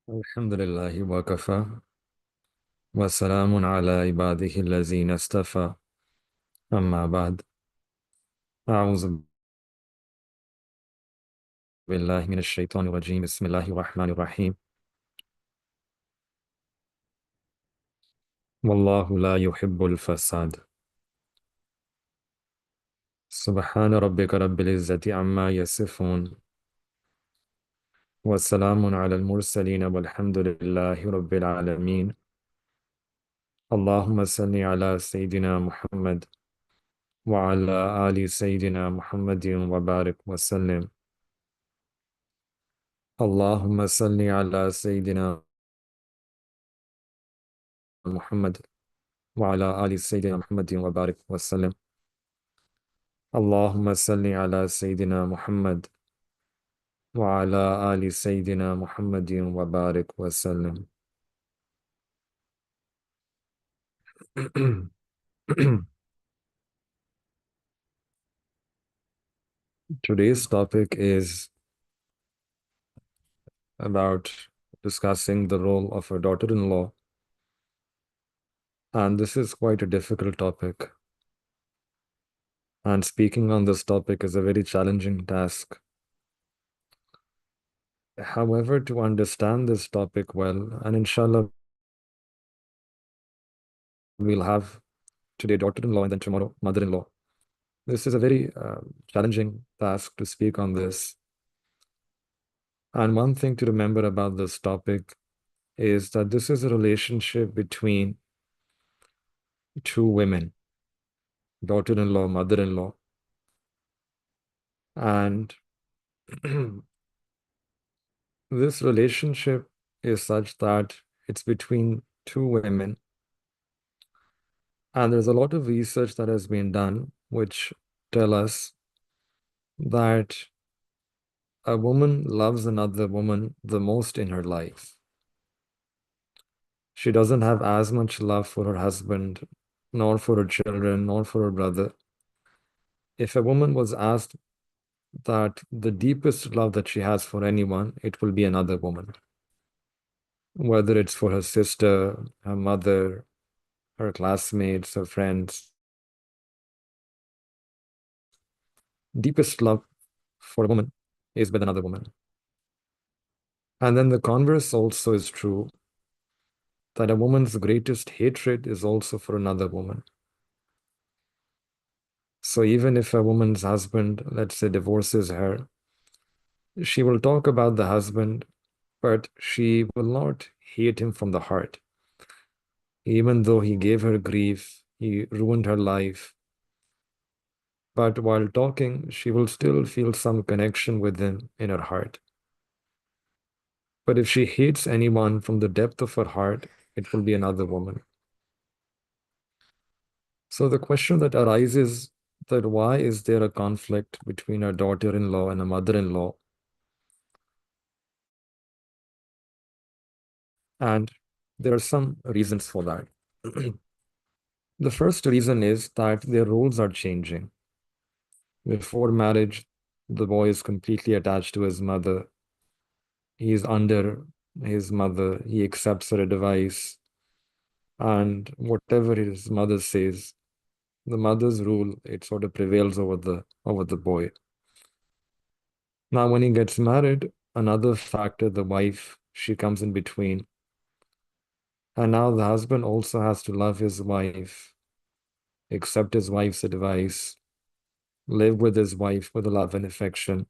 الحمد لله وكفى وسلام على عباده الذين اصطفى أما بعد أعوذ بالله من الشيطان الرجيم بسم الله الرحمن الرحيم والله لا يحب الفساد سبحان ربك رب العزة عما يصفون والسلام على المرسلين والحمد لله رب العالمين اللهم صل على سيدنا محمد وعلى آل سيدنا محمد وبارك وسلم اللهم صل على سيدنا محمد وعلى آل سيدنا محمد وبارك وسلم اللهم صل على سيدنا محمد وعلى آل سيدنا محمد وبارك وسلم Today's topic is about discussing the role of a daughter-in-law, and this is quite a difficult topic. And speaking on this topic is a very challenging task. However, to understand this topic well, and inshallah, we'll have today daughter-in-law and then tomorrow mother-in-law. This is a very challenging task to speak on this. And one thing to remember about this topic is that this is a relationship between two women, daughter-in-law, mother-in-law. And this relationship is such that it's between two women. And there's a lot of research that has been done which tell us that a woman loves another woman the most in her life. She doesn't have as much love for her husband, nor for her children, nor for her brother. If a woman was asked that the deepest love that she has for anyone, it will be another woman. Whether it's for her sister, her mother, her classmates, her friends. Deepest love for a woman is with another woman. And then the converse also is true, that a woman's greatest hatred is also for another woman. So even if a woman's husband, let's say, divorces her, she will talk about the husband, but she will not hate him from the heart. Even though he gave her grief, he ruined her life. But while talking, she will still feel some connection with him in her heart. But if she hates anyone from the depth of her heart, it will be another woman. So the question that arises that why is there a conflict between a daughter-in-law and a mother-in-law? And there are some reasons for that. The first reason is that their roles are changing. Before marriage, the boy is completely attached to his mother. He is under his mother. He accepts her advice. And whatever his mother says, the mother's rule, it sort of prevails over the boy. Now, when he gets married, another factor, the wife, she comes in between. And now the husband also has to love his wife, accept his wife's advice, live with his wife with love and affection.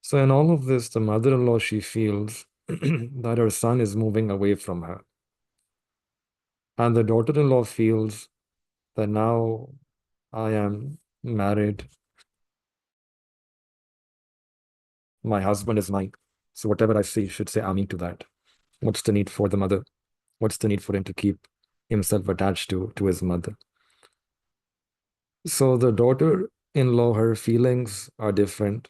So, in all of this, the mother in law, she feels that her son is moving away from her. And the daughter in law feels that now I am married, my husband is mine. So, whatever I say should say Amin to that. What's the need for the mother? What's the need for him to keep himself attached to his mother? So, the daughter in law, her feelings are different.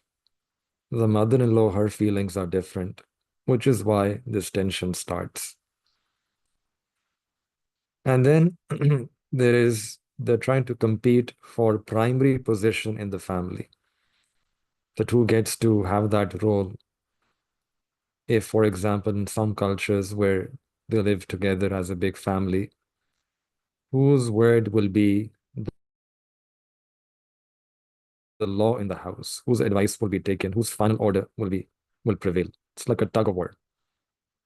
The mother in law, her feelings are different, which is why this tension starts. And then they're trying to compete for primary position in the family. That who gets to have that role. If, for example, in some cultures where they live together as a big family, whose word will be the law in the house, whose advice will be taken, whose final order will prevail. It's like a tug of war.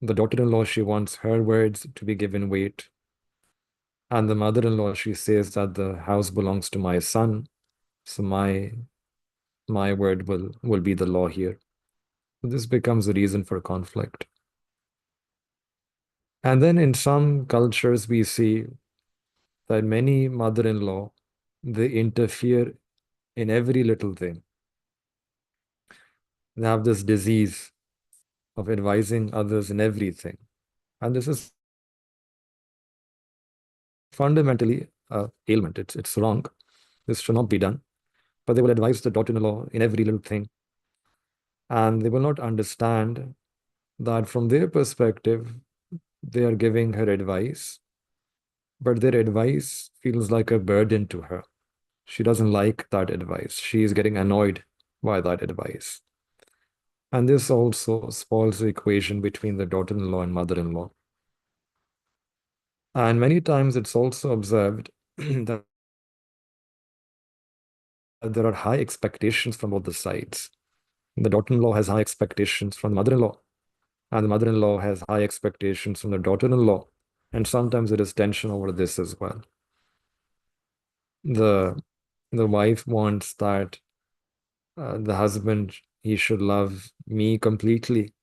The daughter-in-law, she wants her words to be given weight. And the mother-in-law, she says that the house belongs to my son, so my word will be the law here. This becomes a reason for conflict. And then in some cultures, we see that many mother-in-law, they interfere in every little thing. They have this disease of advising others in everything. And this is fundamentally ailment. It's wrong. This should not be done. But they will advise the daughter-in-law in every little thing. And they will not understand that from their perspective, they are giving her advice, but their advice feels like a burden to her. She doesn't like that advice. She is getting annoyed by that advice. And this also spoils the equation between the daughter-in-law and mother-in-law. And many times it's also observed that there are high expectations from both the sides. The daughter-in-law has high expectations from the mother-in-law, and the mother-in-law has high expectations from the daughter-in-law. And sometimes there is tension over this as well. The wife wants that the husband, he should love me completely.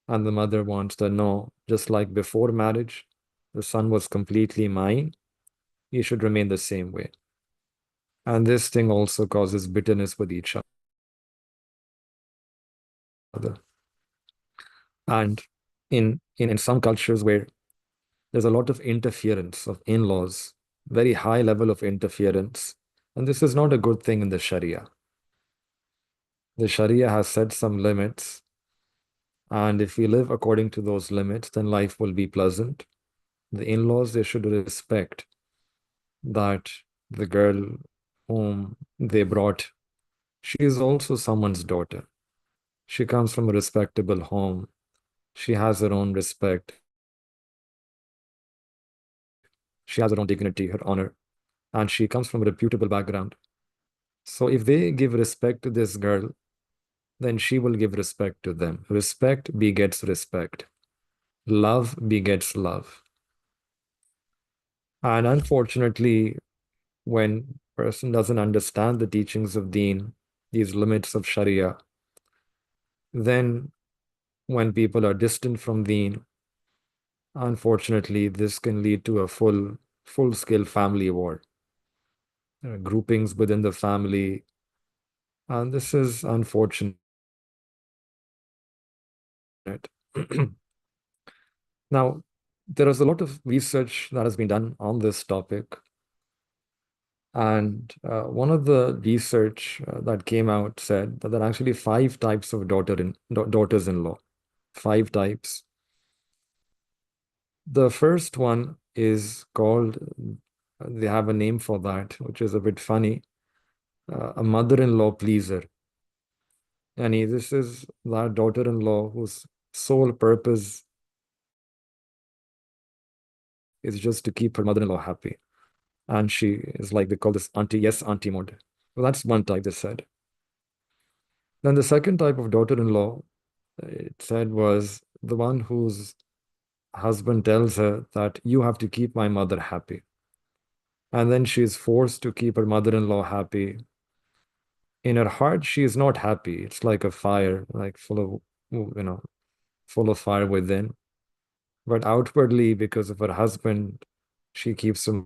And the mother wants that no, just like before marriage, the son was completely mine, he should remain the same way. And this thing also causes bitterness with each other. And in some cultures where there's a lot of interference of in-laws, very high level of interference, and this is not a good thing in the Sharia. The Sharia has set some limits, and if we live according to those limits, then life will be pleasant. The in-laws, they should respect that the girl whom they brought, she is also someone's daughter. She comes from a respectable home. She has her own respect. She has her own dignity, her honor, and she comes from a reputable background. So if they give respect to this girl, then she will give respect to them. Respect begets respect. Love begets love. And unfortunately, when person doesn't understand the teachings of Deen, these limits of Sharia, then when people are distant from Deen, unfortunately, this can lead to a full-scale family war, groupings within the family, and this is unfortunate. Now, there is a lot of research that has been done on this topic, and one of the research that came out said that there are actually five types of daughters-in-law, five types. The first one is called, they have a name for that, which is a bit funny, a mother-in-law pleaser. And this is that daughter-in-law whose sole purpose is just to keep her mother-in-law happy. And she is like, they call this auntie, yes, auntie mode. Well, that's one type, they said. Then the second type of daughter-in-law, it said, was the one whose husband tells her that you have to keep my mother happy. And then she is forced to keep her mother-in-law happy. In her heart, she is not happy. It's like a fire, like you know, full of fire within. But outwardly, because of her husband, she keeps her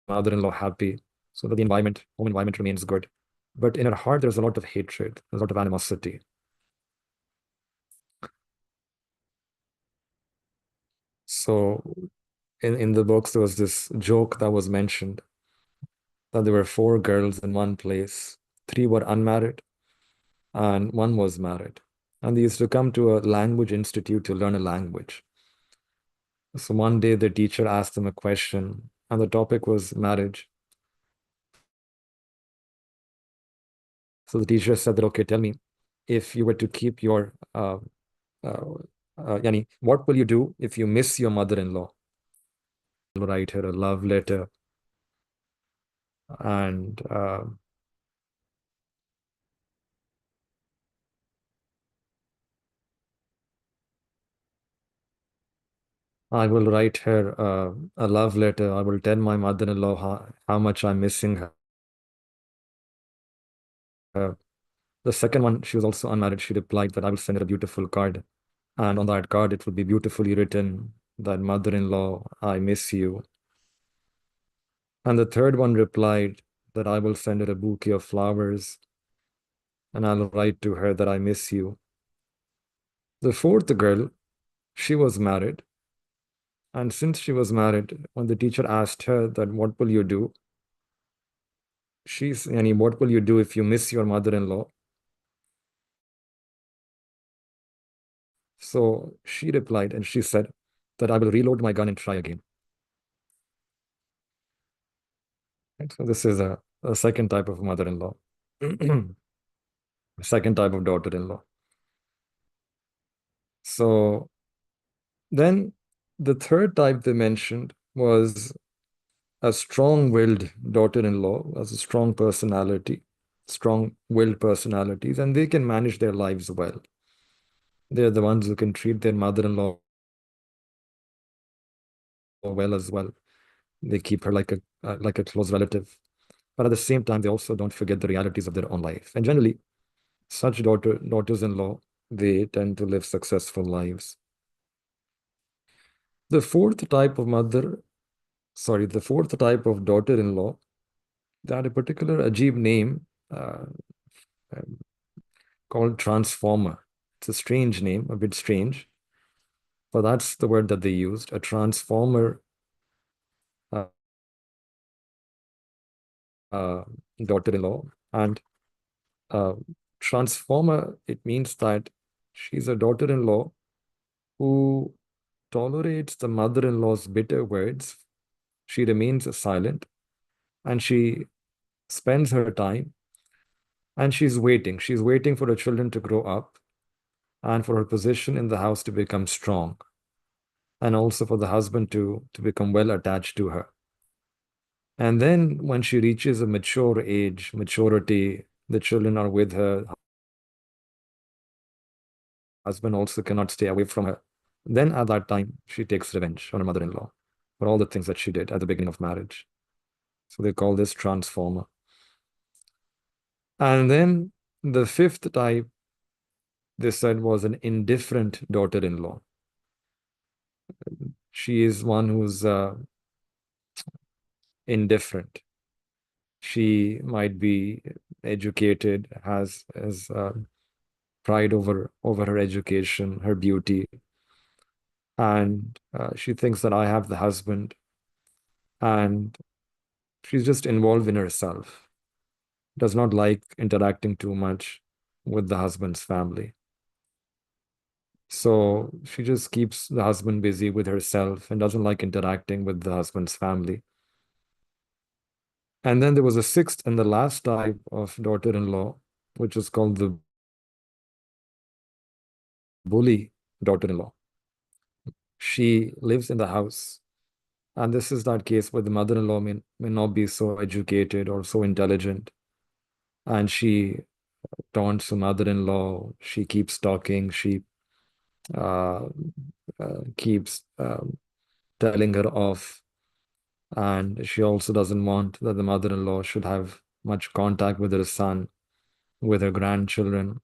mother-in-law happy so that the home environment remains good. But in her heart, there's a lot of hatred, there's a lot of animosity. So in the books, there was this joke that was mentioned that there were four girls in one place. Three were unmarried and one was married. And they used to come to a language institute to learn a language. So one day the teacher asked them a question, and the topic was marriage. So the teacher said that, okay, tell me, if you were to keep your, uh, yani, what will you do if you miss your mother-in-law? Write her a love letter, and I will write her a love letter. I will tell my mother-in-law how much I'm missing her. The second one, she was also unmarried. She replied that I will send her a beautiful card. And on that card, it will be beautifully written that mother-in-law, I miss you. And the third one replied that I will send her a bouquet of flowers and I'll write to her that I miss you. The fourth girl, she was married. And since she was married, when the teacher asked her that, what will you do? What will you do if you miss your mother-in-law? So she replied and she said that I will reload my gun and try again. Right? So this is a second type of mother-in-law, second type of daughter-in-law. So then the third type they mentioned was a strong-willed daughter-in-law, has a strong personality, strong-willed personalities, and they can manage their lives well. They're the ones who can treat their mother-in-law well as well. They keep her like a close relative, but at the same time, they also don't forget the realities of their own life. And generally, such daughters-in-law, they tend to live successful lives. The fourth type of the fourth type of daughter-in-law, they had a particular Ajib name um, called transformer. It's a strange name, a bit strange, but that's the word that they used, a transformer uh, uh, daughter-in-law. And uh, transformer, it means that she's a daughter-in-law who tolerates the mother-in-law's bitter words. She remains silent and she spends her time and she's waiting. She's waiting for her children to grow up and for her position in the house to become strong, and also for the husband to become well attached to her. And then when she reaches a mature age, maturity, the children are with her, husband also cannot stay away from her. Then at that time, she takes revenge on her mother-in-law for all the things that she did at the beginning of marriage. So they call this transformer. And then the fifth type, they said, was an indifferent daughter-in-law. She is one who's indifferent. She might be educated, has pride over her education, her beauty, and she thinks that I have the husband, and she's just involved in herself. Does not like interacting too much with the husband's family. So she just keeps the husband busy with herself and doesn't like interacting with the husband's family. And then there was a sixth and the last type of daughter-in-law, which is called the bully daughter-in-law. She lives in the house. And this is that case where the mother-in-law may not be so educated or so intelligent. And she taunts the mother-in-law. She keeps talking. She uh, keeps telling her off. And she also doesn't want that the mother-in-law should have much contact with her son, with her grandchildren.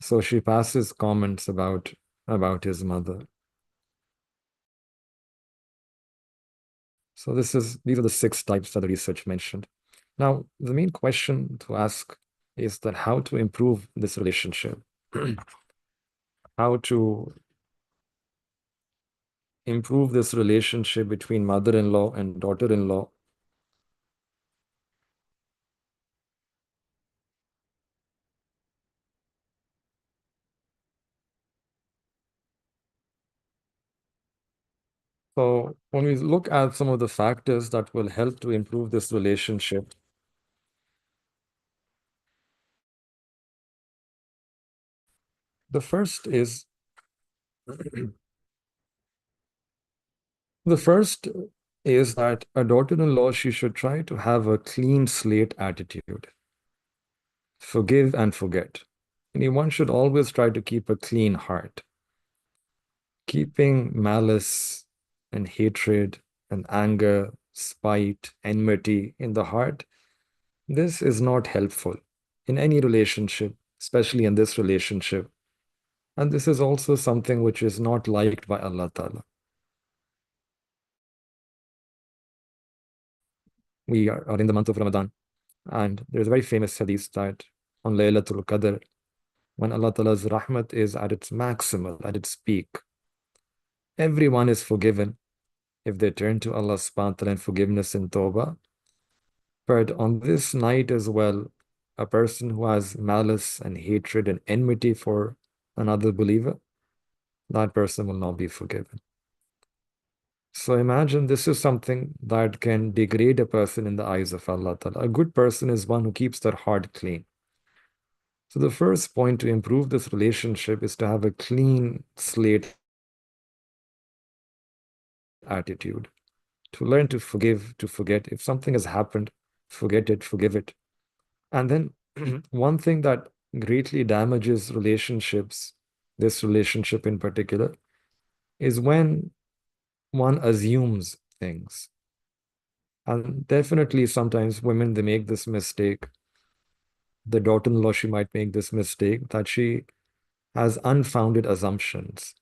So she passes comments about his mother. So these are the six types that the research mentioned. Now, the main question to ask is that how to improve this relationship, how to improve this relationship between mother-in-law and daughter-in-law. So when we look at some of the factors that will help to improve this relationship, the first is the first is that a daughter-in-law, she should try to have a clean slate attitude. Forgive and forget. One should always try to keep a clean heart. Keeping malice and hatred and anger, spite, enmity in the heart, this is not helpful in any relationship, especially in this relationship. And this is also something which is not liked by Allah Ta'ala. We are in the month of Ramadan, and there's a very famous hadith that on Laylatul Qadr, when Allah Ta'ala's rahmat is at its maximal, at its peak, everyone is forgiven if they turn to Allah subhanahu wa ta'ala in forgiveness and tawbah. But on this night as well, a person who has malice and hatred and enmity for another believer, that person will not be forgiven. So imagine this is something that can degrade a person in the eyes of Allah Ta'ala. A good person is one who keeps their heart clean. So the first point to improve this relationship is to have a clean slate attitude, to learn to forgive, to forget. If something has happened, forget it, forgive it. And then one thing that greatly damages relationships, this relationship in particular, is when one assumes things. And definitely sometimes women, they make this mistake. The daughter-in-law, she might make this mistake that she has unfounded assumptions.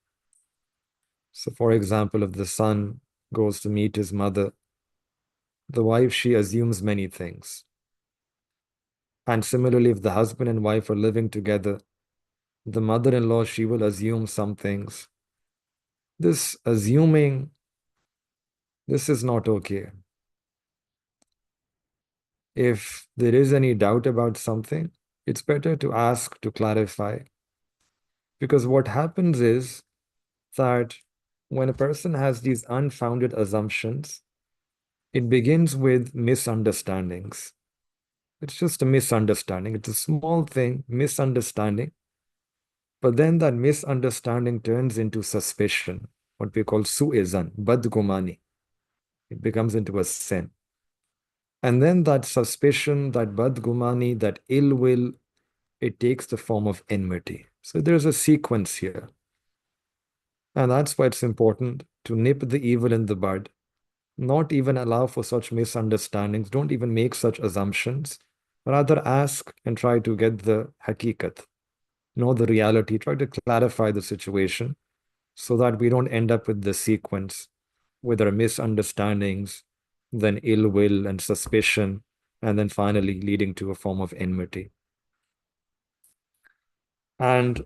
So for example, if the son goes to meet his mother, the wife, she assumes many things. And similarly, if the husband and wife are living together, the mother-in-law, she will assume some things. This assuming, this is not okay. If there is any doubt about something, it's better to ask to clarify. Because what happens is that when a person has these unfounded assumptions, it begins with misunderstandings. It's just a misunderstanding. It's a small thing, misunderstanding. But then that misunderstanding turns into suspicion, what we call su'izan, badgumani. It becomes into a sin. And then that suspicion, that badgumani, that ill will, it takes the form of enmity. So there's a sequence here. And that's why it's important to nip the evil in the bud, not even allow for such misunderstandings, don't even make such assumptions. Rather ask and try to get the hakikat, know the reality, try to clarify the situation so that we don't end up with the sequence with our misunderstandings, then ill will and suspicion, and then finally leading to a form of enmity. And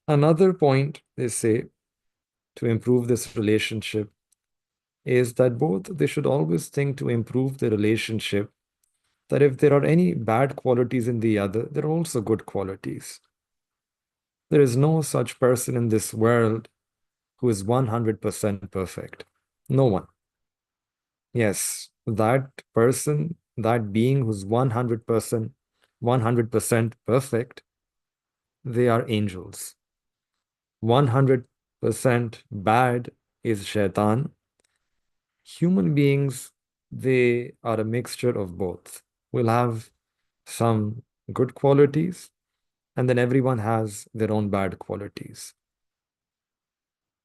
another point they say to improve this relationship is that both they should always think to improve the relationship, that if there are any bad qualities in the other, there are also good qualities. There is no such person in this world who is 100% perfect. No one. Yes, that person, that being who's 100% perfect, they are angels. 100% bad is shaitan. Human beings, they are a mixture of both. We'll have some good qualities, and then everyone has their own bad qualities.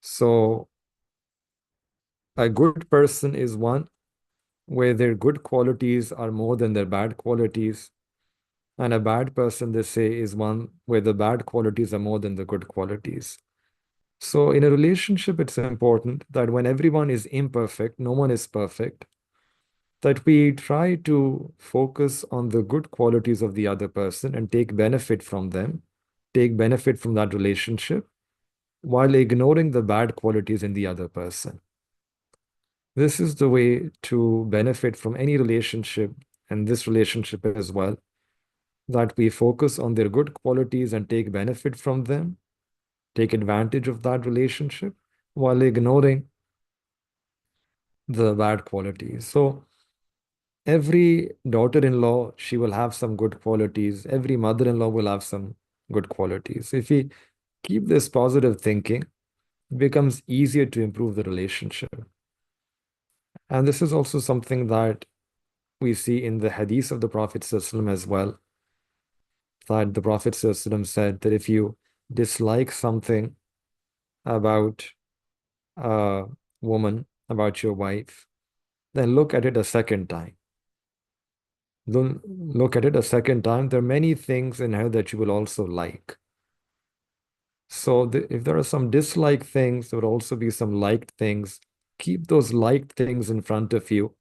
So a good person is one where their good qualities are more than their bad qualities. And a bad person, they say, is one where the bad qualities are more than the good qualities. So in a relationship, it's important that when everyone is imperfect, no one is perfect, that we try to focus on the good qualities of the other person and take benefit from them, take benefit from that relationship, while ignoring the bad qualities in the other person. This is the way to benefit from any relationship, and this relationship as well, that we focus on their good qualities and take benefit from them, take advantage of that relationship, while ignoring the bad qualities. So every daughter-in-law, she will have some good qualities. Every mother-in-law will have some good qualities. If we keep this positive thinking, it becomes easier to improve the relationship. And this is also something that we see in the hadith of the Prophet ﷺ as well, that the Prophet ﷺ said that if you dislike something about a woman, about your wife, then look at it a second time. Look at it a second time. There are many things in her that you will also like. So if there are some disliked things, there will also be some liked things. Keep those liked things in front of you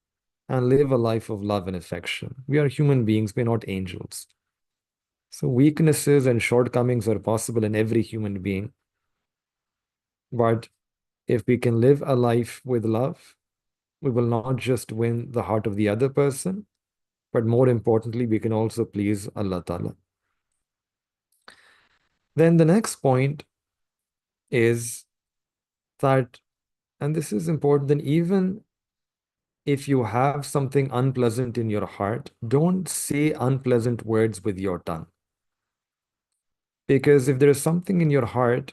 and live a life of love and affection. We are human beings, we're not angels. So weaknesses and shortcomings are possible in every human being. But if we can live a life with love, we will not just win the heart of the other person, but more importantly, we can also please Allah Ta'ala. Then the next point is that, and this is important, then even if you have something unpleasant in your heart, don't say unpleasant words with your tongue. Because if there is something in your heart,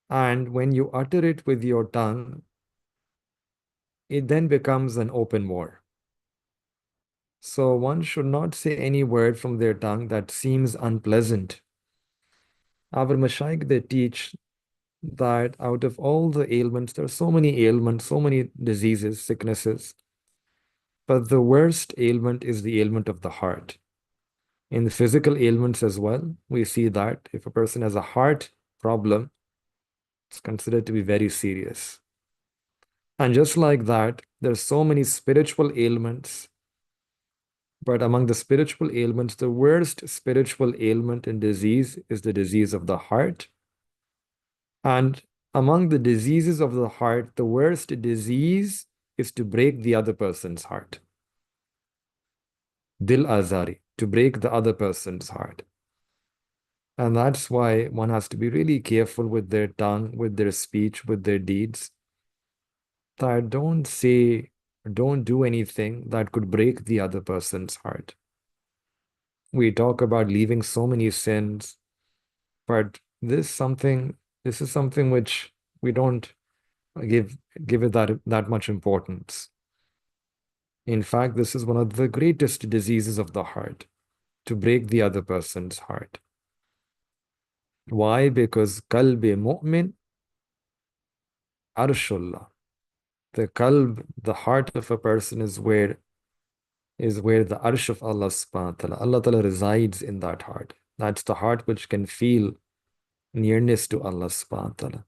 and when you utter it with your tongue, it then becomes an open war. So one should not say any word from their tongue that seems unpleasant. Our mashayikh, they teach that out of all the ailments, there are so many ailments, so many diseases, sicknesses, but the worst ailment is the ailment of the heart. In the physical ailments as well, we see that if a person has a heart problem, it's considered to be very serious. And just like that, there are so many spiritual ailments, but among the spiritual ailments, the worst spiritual ailment and disease is the disease of the heart. And among the diseases of the heart, the worst disease is to break the other person's heart. Dil azari, to break the other person's heart. And that's why one has to be really careful with their tongue, with their speech, with their deeds. That don't say, don't do anything that could break the other person's heart. We talk about leaving so many sins, but this is something which we don't give it that much importance. In fact, this is one of the greatest diseases of the heart, to break the other person's heart. Why? Because qalbi mu'min arshullah. The qalb, the heart of a person is where the arsh of Allah subhanahu wa ta'ala. Allah ta'ala resides in that heart. That's the heart which can feel nearness to Allah subhanahu wa ta'ala.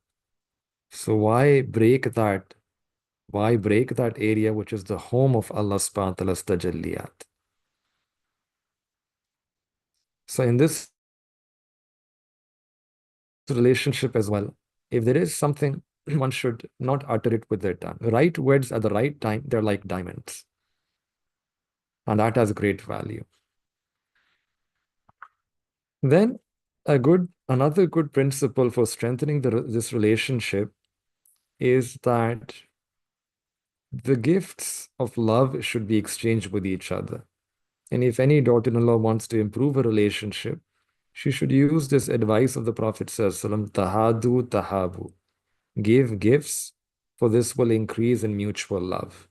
So why break that? Why break that area which is the home of Allah subhanahu wa ta'ala's tajalliyat? So in this relationship as well, if there is something, one should not utter it with their tongue. Right words at the right time, they're like diamonds. And that has great value. Then another good principle for strengthening this relationship is that the gifts of love should be exchanged with each other. And if any daughter-in-law wants to improve a relationship, she should use this advice of the Prophet ﷺ, tahadu tahabu. Give gifts, for this will increase in mutual love.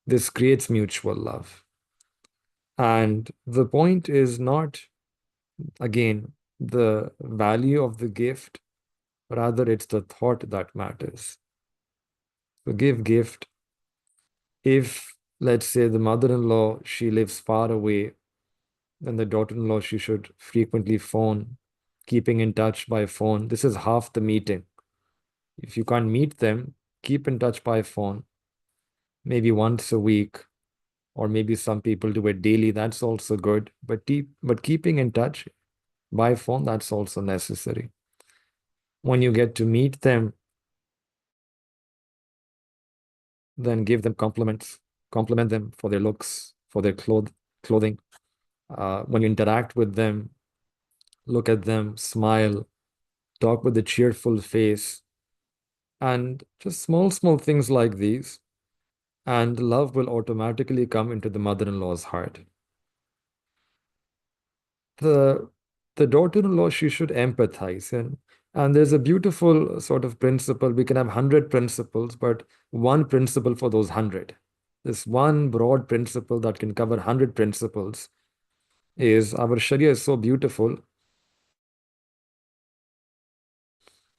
This creates mutual love. And the point is not, again, the value of the gift, rather it's the thought that matters. So give gift. If, let's say the mother-in-law, she lives far away, then the daughter-in-law, she should frequently phone, keeping in touch by phone. This is half the meeting. If you can't meet them, keep in touch by phone, maybe once a week, or maybe some people do it daily. That's also good. But keeping in touch by phone, that's also necessary. When you get to meet them, then give them compliments, compliment them for their looks, for their clothing. When you interact with them, look at them, smile, talk with a cheerful face, and just small things like these. And love will automatically come into the mother-in-law's heart. The the daughter-in-law, she should empathize. And there's a beautiful sort of principle. We can have 100 principles, but one principle for those 100. This one broad principle that can cover 100 principles is our Sharia is so beautiful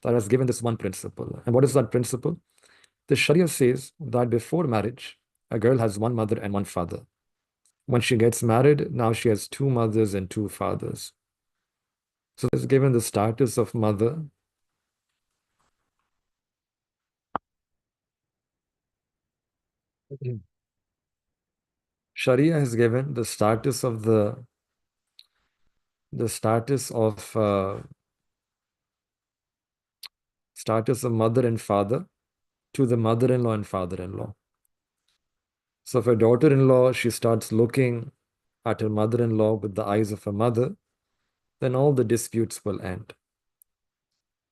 that has given this one principle. And what is that principle? The Sharia says that before marriage, a girl has one mother and one father. When she gets married, now she has two mothers and two fathers. So it's given the status of mother. Sharia has given the status of the status of mother and father to the mother-in-law and father-in-law. So if a daughter-in-law, she starts looking at her mother-in-law with the eyes of a mother, then all the disputes will end.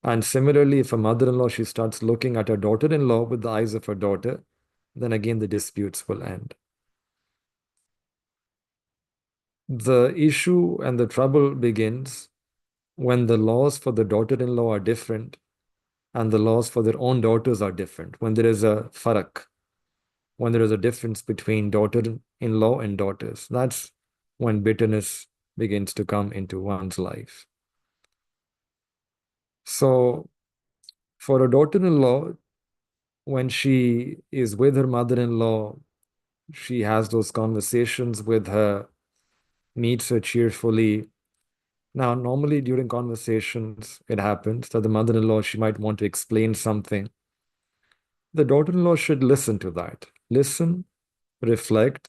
And similarly, if a mother-in-law, she starts looking at her daughter-in-law with the eyes of her daughter, then again the disputes will end. The issue and the trouble begins when the laws for the daughter-in-law are different and the laws for their own daughters are different. When there is a farak, when there is a difference between daughter-in-law and daughters, that's when bitterness begins to come into one's life. So for a daughter-in-law, when she is with her mother-in-law, she has those conversations with her, meets her cheerfully. Now, normally during conversations, it happens that the mother-in-law, she might want to explain something. The daughter-in-law should listen to that. Listen, reflect,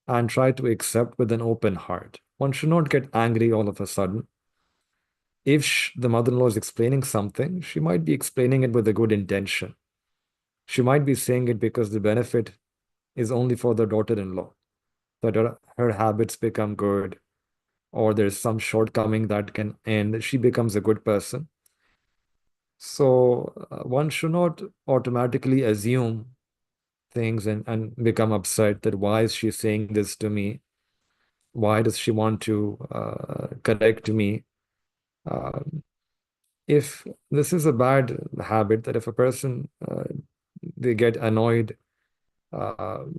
and try to accept with an open heart. One should not get angry all of a sudden. If the mother-in-law is explaining something, she might be explaining it with a good intention. She might be saying it because the benefit is only for the daughter-in-law, that her habits become good, or there's some shortcoming that can end. She becomes a good person. So one should not automatically assume things and become upset that why is she saying this to me? Why does she want to correct me? Uh, if this is a bad habit, that if a person they get annoyed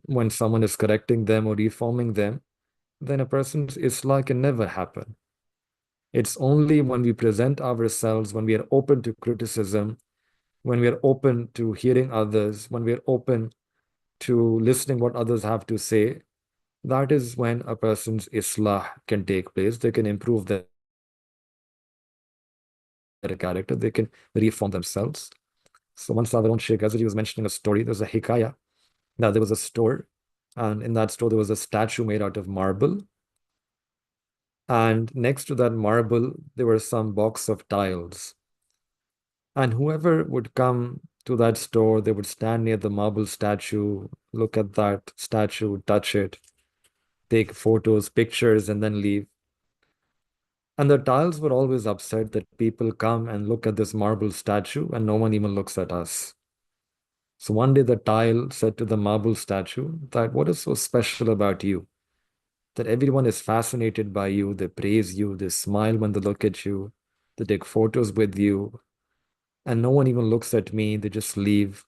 when someone is correcting them or reforming them, then a person's Islah can never happen. It's only when we present ourselves, when we are open to criticism, when we are open to hearing others, when we are open to listening what others have to say, that is when a person's Islah can take place. They can improve their character, they can reform themselves. So once our own Sheikh Ghazali was mentioning a story, there's a hikayah. Now there was a store, and in that store there was a statue made out of marble. And next to that marble, there were some box of tiles. And whoever would come to that store, they would stand near the marble statue, look at that statue, touch it, take photos, pictures, and then leave. And the tiles were always upset that people come and look at this marble statue and no one even looks at us. So one day the tile said to the marble statue that what is so special about you? That everyone is fascinated by you, they praise you, they smile when they look at you, they take photos with you, and no one even looks at me, they just leave.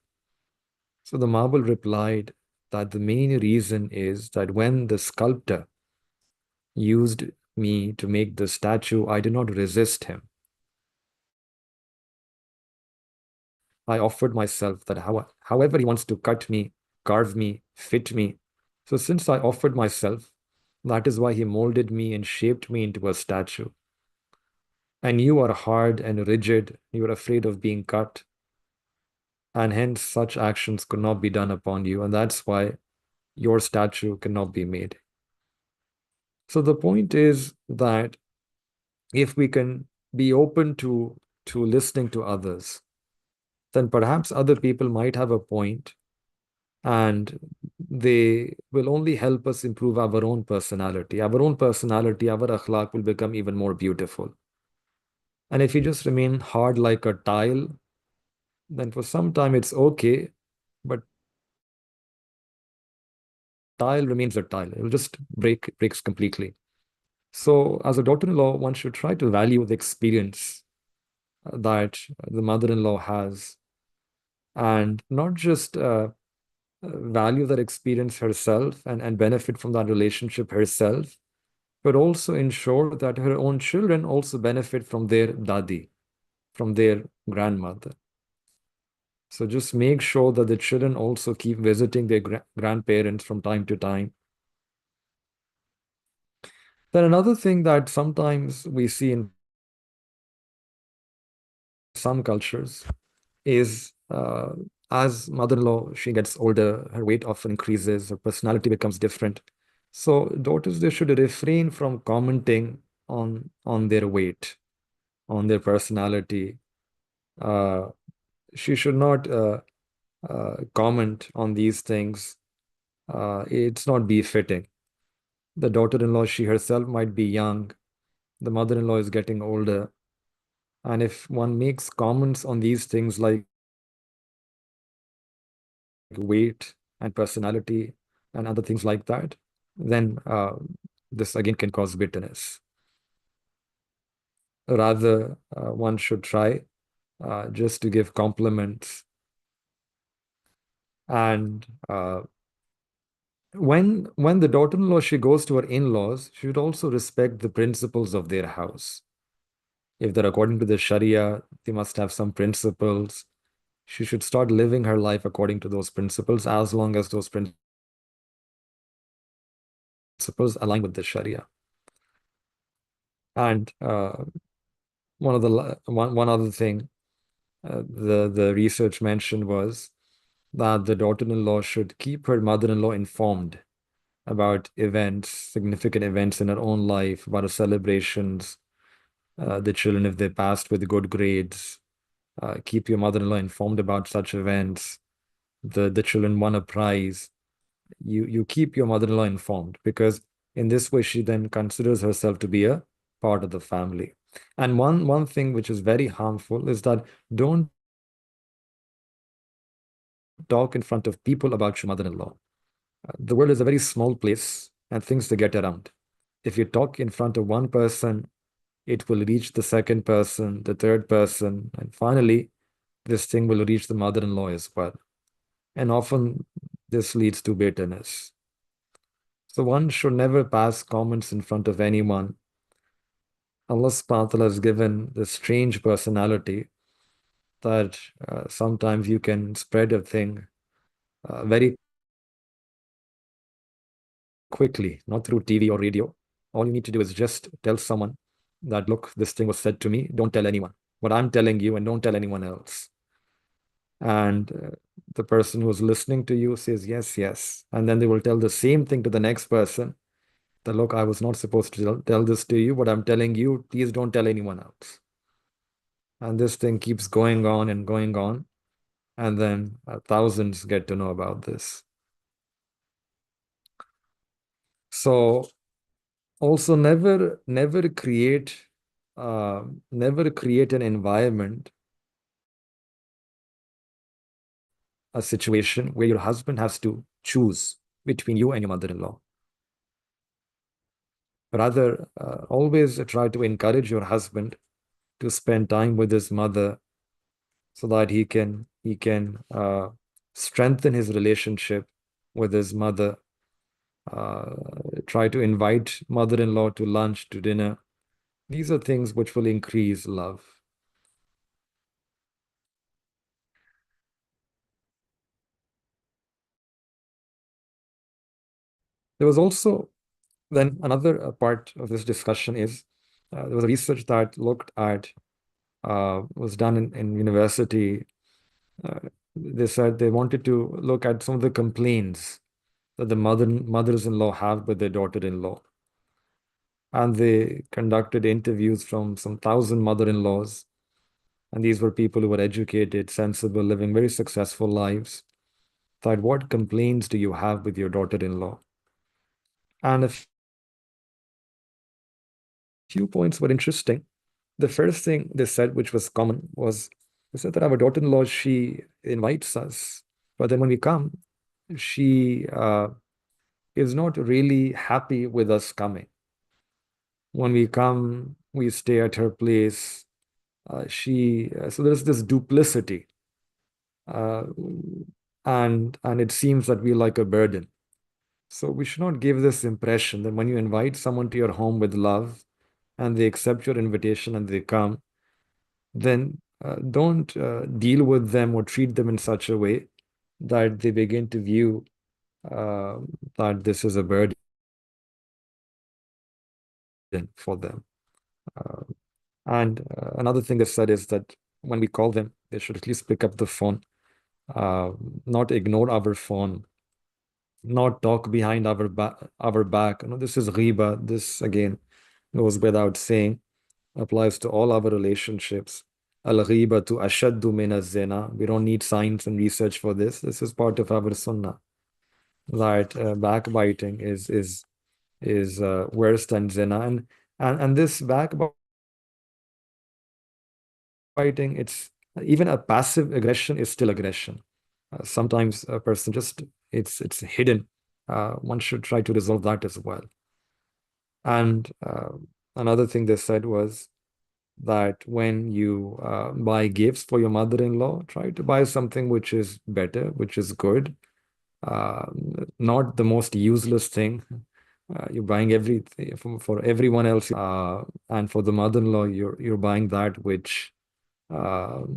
So the marble replied that the main reason is that when the sculptor used me to make the statue, I did not resist him. I offered myself that however he wants to cut me, carve me, fit me, So since I offered myself, that is why he molded me and shaped me into a statue. And you are hard and rigid, you are afraid of being cut, and hence such actions could not be done upon you, and that's why your statue cannot be made. So the point is that if we can be open to listening to others, then perhaps other people might have a point, and they will only help us improve our own personality. Our own personality, our akhlaq will become even more beautiful. And if you just remain hard like a tile, then for some time it's okay, but tile remains a tile. It'll just breaks completely. So as a daughter-in-law, one should try to value the experience that the mother-in-law has, and not just value that experience herself and benefit from that relationship herself, but also ensure that her own children also benefit from their dadi, from their grandmother. So just make sure that the children also keep visiting their grandparents from time to time. Then another thing that sometimes we see in some cultures is as mother-in-law, she gets older, her weight often increases, her personality becomes different. So daughters, they should refrain from commenting on their weight, on their personality. Uh, she should not comment on these things. It's not befitting. The daughter-in-law, she herself might be young. The mother-in-law is getting older. And if one makes comments on these things like weight and personality and other things like that, then this again can cause bitterness. Rather, one should try just to give compliments. And when the daughter-in-law she goes to her in-laws, she should also respect the principles of their house. If they're according to the Sharia, they must have some principles. She should start living her life according to those principles, as long as those principles align with the Sharia. And one other thing the research mentioned was that the daughter-in-law should keep her mother-in-law informed about events, significant events in her own life, about her celebrations, the children if they passed with good grades. Keep your mother-in-law informed about such events. The children won a prize. You keep your mother-in-law informed, because in this way she then considers herself to be a part of the family. And one thing which is very harmful is that don't talk in front of people about your mother-in-law. The world is a very small place and things to get around. If you talk in front of one person, it will reach the second person, the third person, and finally, this thing will reach the mother-in-law as well. And often this leads to bitterness. So one should never pass comments in front of anyone. Allah subhanahu wa ta'ala has given this strange personality that sometimes you can spread a thing very quickly, not through TV or radio. All you need to do is just tell someone that, look, this thing was said to me, don't tell anyone. But I'm telling you, and don't tell anyone else. And the person who's listening to you says, yes, yes. And then they will tell the same thing to the next person that, look, I was not supposed to tell this to you, but I'm telling you, please don't tell anyone else. And this thing keeps going on and going on. And then thousands get to know about this. So also uh, never create an environment, a situation where your husband has to choose between you and your mother-in-law. Rather, always try to encourage your husband to spend time with his mother so that he can strengthen his relationship with his mother. Uh, Try to invite mother-in-law to lunch, to dinner. These are things which will increase love. There was also then another part of this discussion is there was a research that looked at was done in university. Uh, they said they wanted to look at some of the complaints that the mothers-in-law have with their daughter-in-law. And they conducted interviews from some thousand mother-in-laws. And these were people who were educated, sensible, living very successful lives. That what complaints do you have with your daughter-in-law? And a few points were interesting. The first thing they said, which was common, was they said that our daughter-in-law, she invites us, but then when we come, she is not really happy with us coming. When we come, we stay at her place. So there's this duplicity, uh, and it seems that we like a burden. So we should not give this impression that when you invite someone to your home with love, and they accept your invitation and they come, then don't deal with them or treat them in such a way that they begin to view uh, that this is a burden for them. Uh, and another thing they said is that when we call them, they should at least pick up the phone, uh, not ignore our phone, not talk behind our back. This is ghiba. This again goes without saying, applies to all our relationships. Al-ghibatu ashaddu min az-zina. We don't need science and research for this. This is part of our sunnah. That backbiting is worse than zina, and this backbiting, it's even a passive aggression is still aggression. Sometimes a person just it's hidden. One should try to resolve that as well. And another thing they said was that when you buy gifts for your mother-in-law, try to buy something which is better, which is good, uh, not the most useless thing. You're buying everything for everyone else, and for the mother-in-law, you're buying that which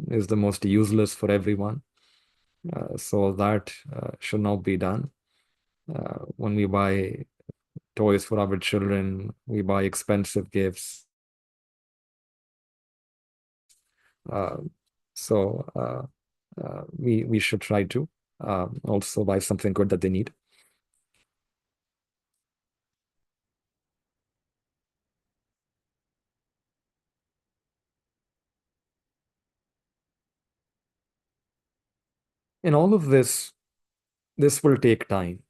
is the most useless for everyone. So that should not be done. When we buy toys for our children, we buy expensive gifts. Uh, so we should try to also buy something good that they need. In all of this will take time.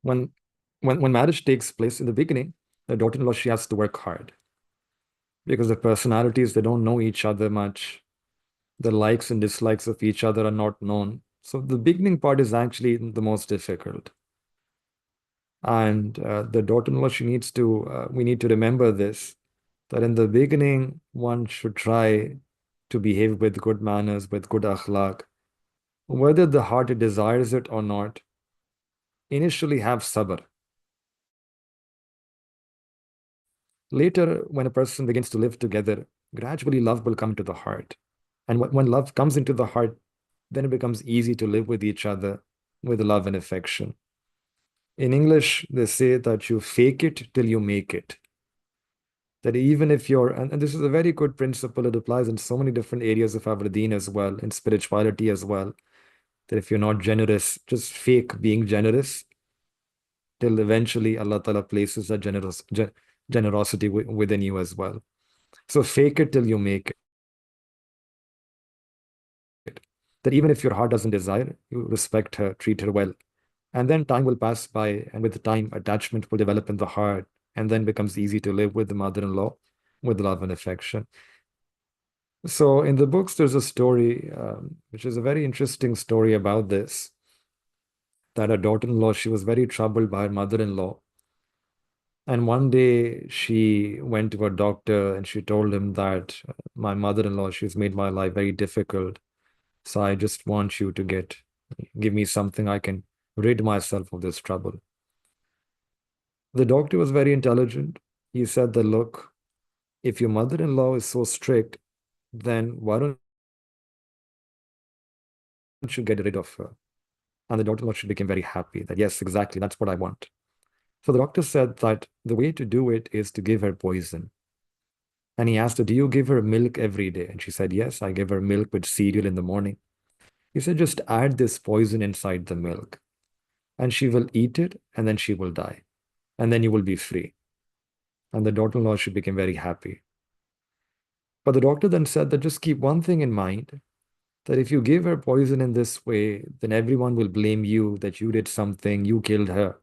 When when marriage takes place in the beginning, the daughter-in-law, she has to work hard because the personalities, they don't know each other much. The likes and dislikes of each other are not known. So the beginning part is actually the most difficult. And the daughter-in-law, we need to remember this, that in the beginning, one should try to behave with good manners, with good akhlaq. Whether the heart desires it or not, initially have sabr. Later, when a person begins to live together, gradually love will come into the heart. And when love comes into the heart, then it becomes easy to live with each other with love and affection. In English, they say that you fake it till you make it. That even if and this is a very good principle, it applies in so many different areas of our deen as well, in spirituality as well, that if you're not generous, just fake being generous till eventually Allah Ta'ala places that generosity within you as well. So fake it till you make it. That even if your heart doesn't desire, you respect her, treat her well. And then time will pass by, and with the time, attachment will develop in the heart, and then becomes easy to live with the mother-in-law with love and affection. So in the books, there's a story, which is a very interesting story about this, that her daughter-in-law, she was very troubled by her mother-in-law. And one day she went to her doctor and she told him that my mother-in-law, she's made my life very difficult. So I just want you to give me something I can rid myself of this trouble. The doctor was very intelligent. He said that, look, if your mother-in-law is so strict, then why don't you get rid of her? And the daughter-in-law, she became very happy that, yes, exactly, that's what I want. So the doctor said that the way to do it is to give her poison. And he asked her, do you give her milk every day? And she said, yes, I give her milk with cereal in the morning. He said, just add this poison inside the milk, and she will eat it, and then she will die. And then you will be free. And the daughter-in-law, she became very happy. But the doctor then said that just keep one thing in mind, that if you give her poison in this way, then everyone will blame you that you did something, you killed her,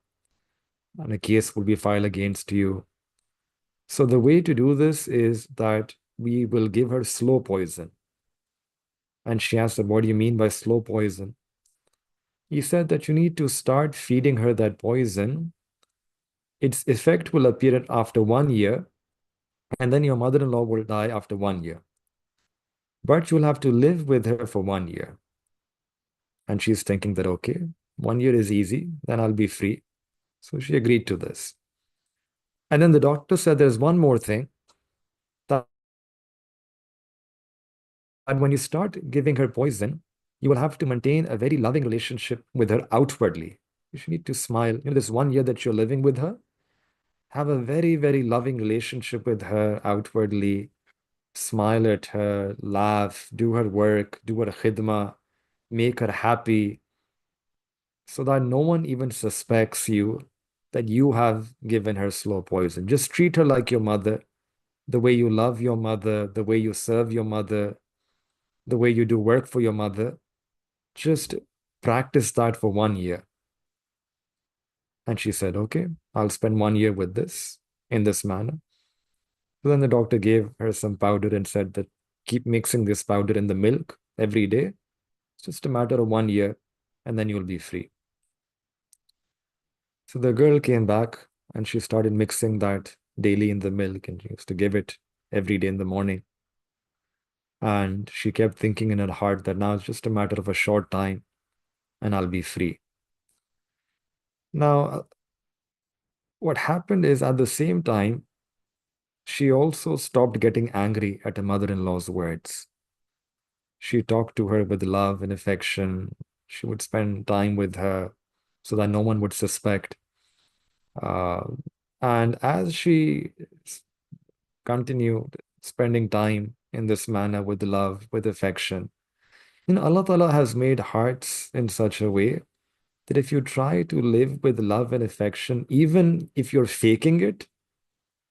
and a case will be filed against you. So the way to do this is that we will give her slow poison. And she asked him, what do you mean by slow poison? He said that you need to start feeding her that poison. Its effect will appear after 1 year, and then your mother-in-law will die after 1 year. But you'll have to live with her for 1 year. And she's thinking that, okay, 1 year is easy, then I'll be free. So she agreed to this. And then the doctor said there's one more thing, that when you start giving her poison, you will have to maintain a very loving relationship with her outwardly. You should need to smile. This 1 year that you're living with her, have a very, very loving relationship with her outwardly. Smile at her, laugh, do her work, do her khidmah, make her happy, so that no one even suspects you that you have given her slow poison. Just treat her like your mother, the way you love your mother, the way you serve your mother, the way you do work for your mother. Just practice that for 1 year. And she said, okay, I'll spend 1 year with this in this manner. So then the doctor gave her some powder and said that keep mixing this powder in the milk every day. It's just a matter of 1 year, and then you'll be free. So the girl came back and she started mixing that daily in the milk, and she used to give it every day in the morning. And she kept thinking in her heart that now it's just a matter of a short time and I'll be free. Now, what happened is at the same time, she also stopped getting angry at her mother-in-law's words. She talked to her with love and affection. She would spend time with her so that no one would suspect. Uh, and as she continued spending time in this manner with love, with affection, Allah Ta'ala has made hearts in such a way that if you try to live with love and affection, even if you're faking it,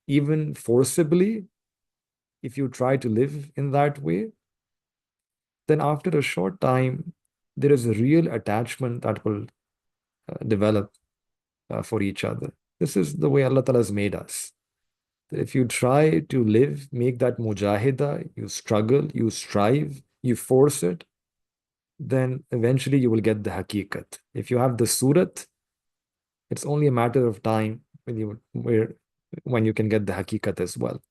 even forcibly, if you try to live in that way, then after a short time, there is a real attachment that will develop for each other. This is the way Allah Ta'ala has made us. That if you try to live, make that mujahida, you struggle, you strive, you force it, then eventually you will get the hakikat. If you have the surat, it's only a matter of time when you can get the hakikat as well.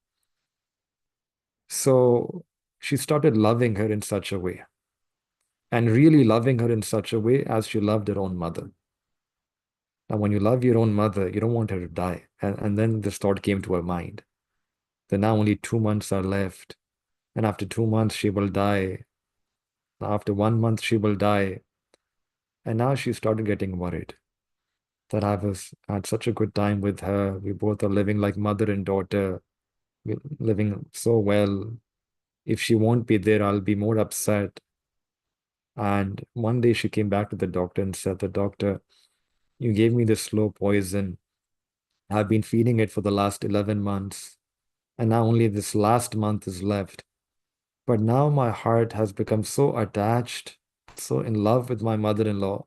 So she started loving her in such a way, and really loving her in such a way as she loved her own mother. Now, when you love your own mother, you don't want her to die. And then this thought came to her mind that now only 2 months are left. And after 2 months, she will die. After 1 month, she will die. And now she started getting worried that I was had such a good time with her. We both are living like mother and daughter. We're living so well. If she won't be there, I'll be more upset. And one day she came back to the doctor and said, the doctor, you gave me this slow poison. I've been feeding it for the last 11 months. And now only this last month is left. But now my heart has become so attached, so in love with my mother-in-law,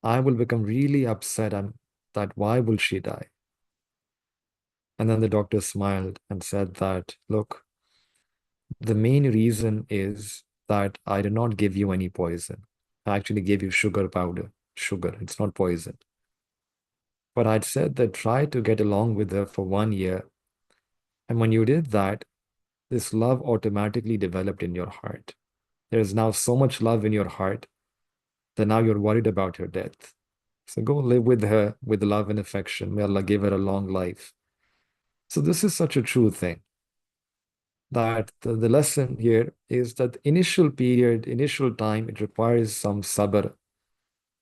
I will become really upset and that why will she die? And then the doctor smiled and said that, look, the main reason is that I did not give you any poison. I actually gave you sugar powder. Sugar, it's not poison. But I'd said that try to get along with her for 1 year. And when you did that, this love automatically developed in your heart. There is now so much love in your heart that now you're worried about her death. So go live with her with love and affection. May Allah give her a long life. So this is such a true thing that the lesson here is that the initial period, initial time, it requires some sabr,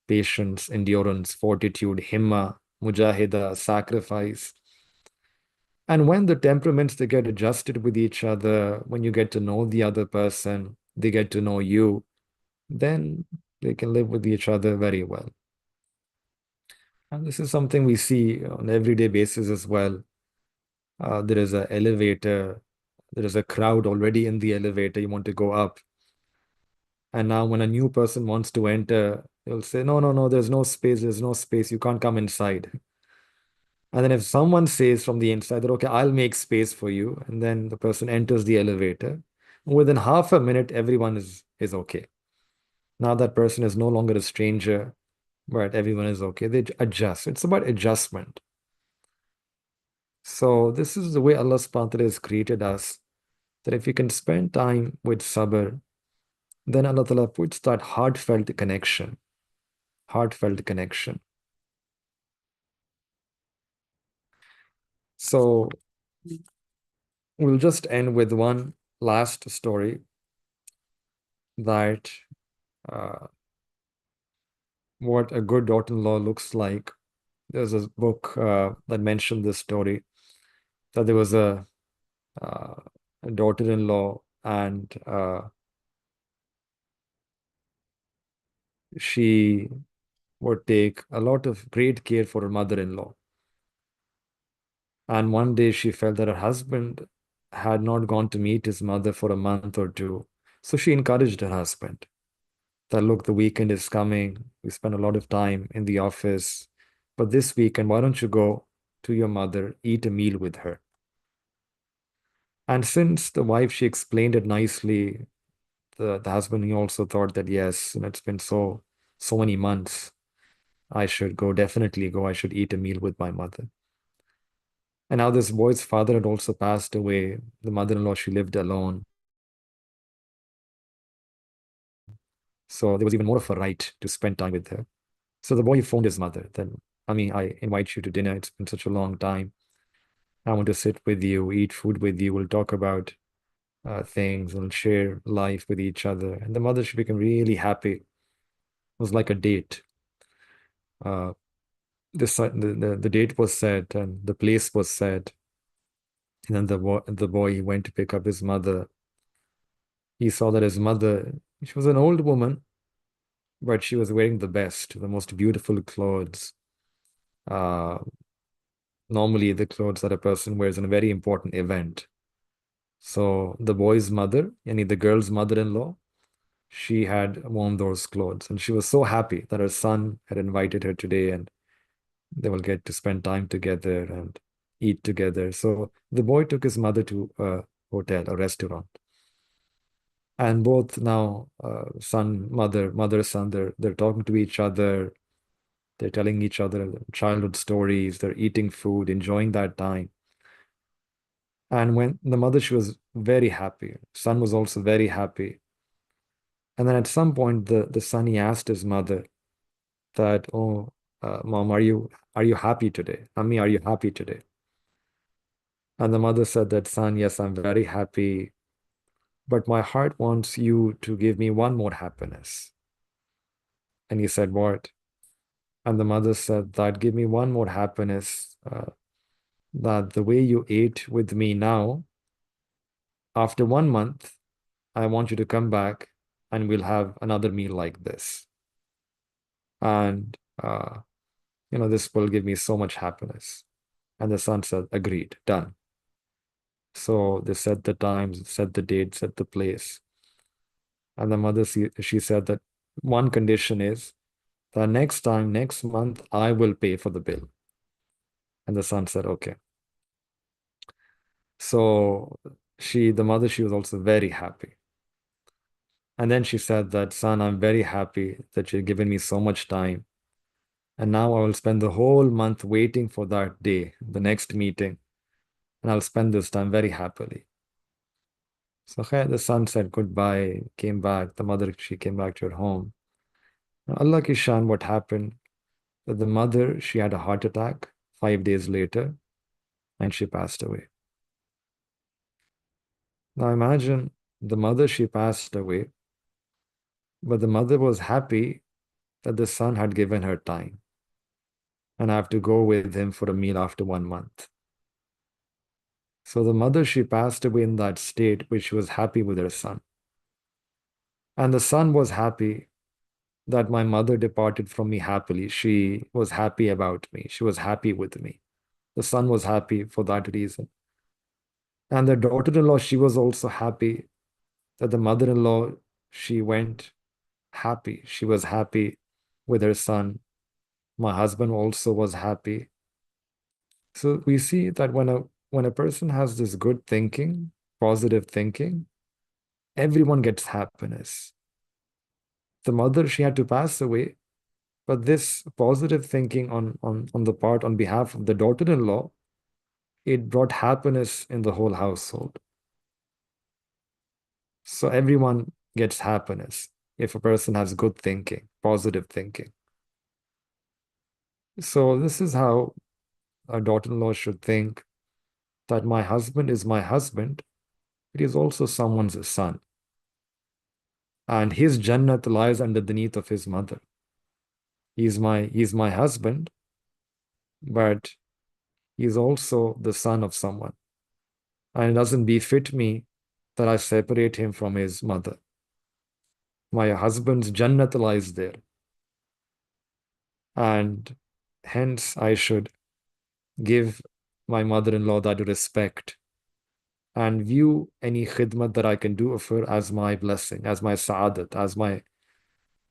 patience, endurance, fortitude, himma, mujahida, sacrifice. And when the temperaments they get adjusted with each other, when you get to know the other person, they get to know you, then they can live with each other very well. And this is something we see on an everyday basis as well. There is an elevator, there is a crowd already in the elevator, you want to go up. And now when a new person wants to enter, they'll say, no, no, no, there's no space, you can't come inside. And then if someone says from the inside that, okay, I'll make space for you, and then the person enters the elevator, within half a minute, everyone is okay. Now that person is no longer a stranger, but everyone is okay. They adjust. It's about adjustment. So this is the way Allah subhanahu wa ta'ala has created us, that if you can spend time with sabr, then Allah Ta'ala puts that heartfelt connection. Heartfelt connection. So we'll just end with one last story that uh, what a good daughter-in-law looks like. There's a book that mentioned this story, that there was uh, a daughter-in-law, and she would take a lot of great care for her mother-in-law. And one day she felt that her husband had not gone to meet his mother for a month or two. So she encouraged her husband that, look, the weekend is coming. We spend a lot of time in the office. But this weekend, why don't you go to your mother, eat a meal with her? And since the wife, she explained it nicely, the husband, he also thought that, yes, it's been so many months. I should go, definitely go. I should eat a meal with my mother. And now this boy's father had also passed away. The mother-in-law, she lived alone. So there was even more of a right to spend time with her. So the boy phoned his mother. Then, I invite you to dinner. It's been such a long time. I want to sit with you, eat food with you. We'll talk about things. We'll share life with each other. And the mother, she became really happy. It was like a date. Uh, the date was set and the place was set. And then the boy he went to pick up his mother. He saw that his mother, she was an old woman, but she was wearing the best, the most beautiful clothes. Uh, Normally, the clothes that a person wears in a very important event. So the boy's mother, yani the girl's mother-in-law, she had worn those clothes, and she was so happy that her son had invited her today, and they will get to spend time together and eat together. So the boy took his mother to a hotel, a restaurant, and both now, son, mother, son, they're talking to each other. They're telling each other childhood stories. They're eating food, enjoying that time. And when the mother, she was very happy. Son was also very happy. And then at some point, the son, he asked his mother that, oh, mom, are you happy today? Ami, are you happy today? And the mother said that, son, yes, I'm very happy, but my heart wants you to give me one more happiness. And he said, what? And the mother said that, give me one more happiness, that the way you ate with me now, after 1 month, I want you to come back and we'll have another meal like this. And, this will give me so much happiness. And the son said, agreed, done. So they set the times, set the date, set the place. And the mother, she said that one condition is that next time, next month, I will pay for the bill. And the son said, okay. So the mother, she was also very happy. And then she said that, son, I'm very happy that you've given me so much time. And now I will spend the whole month waiting for that day, the next meeting. And I'll spend this time very happily. So the son said goodbye, came back. The mother, she came back to her home. Now, Allah ki shan, what happened? That the mother, she had a heart attack 5 days later. and she passed away. Now imagine the mother, she passed away, but the mother was happy that the son had given her time and I have to go with him for a meal after 1 month. So the mother, she passed away in that state, which she was happy with her son. And the son was happy that my mother departed from me happily. She was happy about me. She was happy with me. The son was happy for that reason. And the daughter-in-law, she was also happy that the mother-in-law, she went happy. She was happy with her son. My husband also was happy. So we see that when a person has this good thinking, positive thinking, everyone gets happiness. The mother, she had to pass away, but this positive thinking on the part, on behalf of the daughter-in-law, it brought happiness in the whole household. So everyone gets happiness if a person has good thinking, positive thinking. So this is how a daughter-in-law should think, that my husband is my husband, but he is also someone's son. And his Jannat lies underneath of his mother. He's my husband, but he's also the son of someone. And it doesn't befit me that I separate him from his mother. My husband's Jannat lies there. And hence I should give my mother-in-law that respect and view any khidmat that I can do of her as my blessing, as my sa'adat,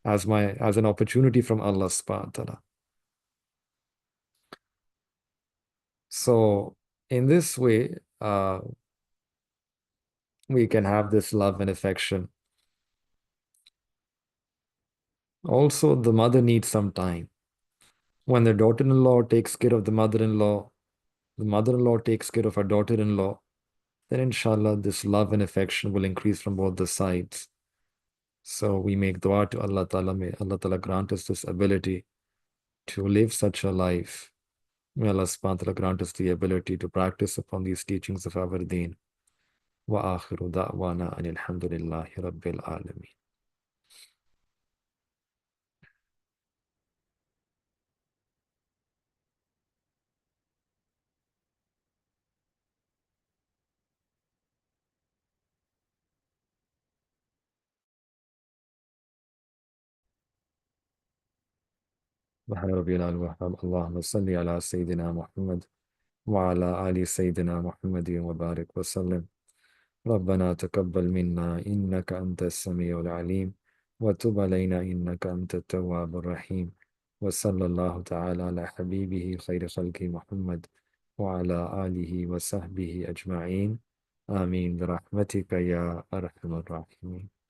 as an opportunity from Allah subhanahu wa ta'ala. So in this way, we can have this love and affection. Also, the mother needs some time. When the daughter-in-law takes care of the mother-in-law takes care of her daughter-in-law, then inshallah this love and affection will increase from both the sides. So we make dua to Allah Ta'ala, may Allah Ta'ala grant us this ability to live such a life. May Allah subhanahu wa ta'ala grant us the ability to practice upon these teachings of our deen. Wa akhiru da'wana anil hamdulillahi rabbil alameen. سبحان ربي العلي الوهاب اللهم صل على سيدنا محمد وعلى آل سيدنا محمد وبارك وسلم ربنا تقبل منا إنك أنت السميع العليم وتب علينا إنك أنت التواب الرحيم وصلى الله تعالى على حبيبه خير خلق محمد وعلى آله وصحبه أجمعين آمين برحمتك يا أرحم الراحمين.